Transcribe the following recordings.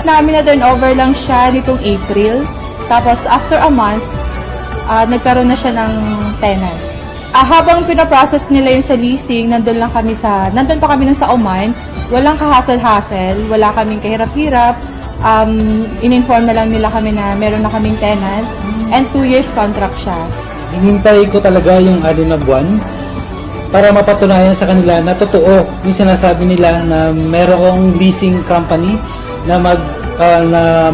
namin na turnover lang siya nitong April. Tapos after a month, nagkaroon na siya ng tenant. Habang pinaprocess nila yung sa leasing, nandun pa kami nun sa Oman. Walang kahasel-hasel, wala kaming kahirap-hirap. In-inform na lang nila kami na meron na kaming tenant. And 2 years contract siya. Hinintay ko talaga yung 6 na buwan para mapatunayan sa kanila na totoo yung sinasabi nila na meron akong leasing company na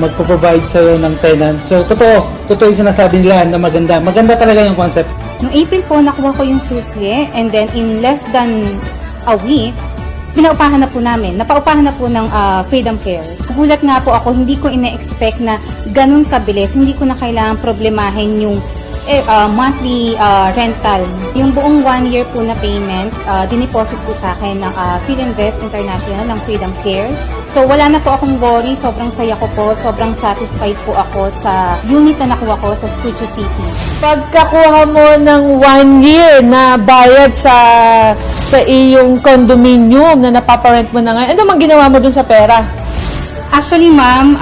magpo-provide sa'yo ng tenant. So, totoo yung sinasabi nila na maganda. Maganda talaga yung concept. Noong April po, nakuha ko yung susi, and then in less than a week, pinaupahan na po namin. Napaupahan na po ng Freedom Cares. Gulat nga po ako, hindi ko ina-expect na ganun kabilis. Hindi ko na kailangan problemahin yung monthly rental. Yung buong 1 year po na payment, dineposit po sa akin ng Philinvest International ng Freedom Cares. So wala na po akong worry, sobrang saya ko po, sobrang satisfied po ako sa unit na nakuha ko sa Studio City. Pagkakuha mo ng 1 year na bayad sa iyong condominium na napaparent mo na ngayon, ano mang ginawa mo dun sa pera? Actually, ma'am,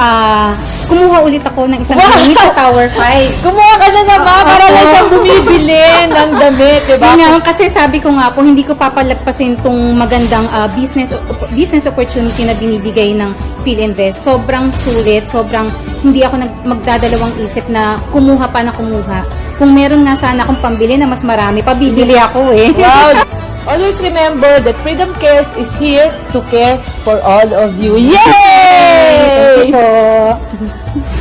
kumuha ulit ako ng isang unit sa Tower 5. Kumuha ka na naman para lang siyang bumibili ng damit, diba? Yun nga, kasi sabi ko nga po, hindi ko papalagpasin tong magandang business opportunity na binibigay ng Philinvest. Sobrang sulit, hindi ako magdadalawang isip na kumuha pa na kumuha. Kung meron nga sana akong pambili na mas marami, pabibili ako eh. Wow! Always remember that Freedom Cares is here to care for all of you. Yay! Thank you po.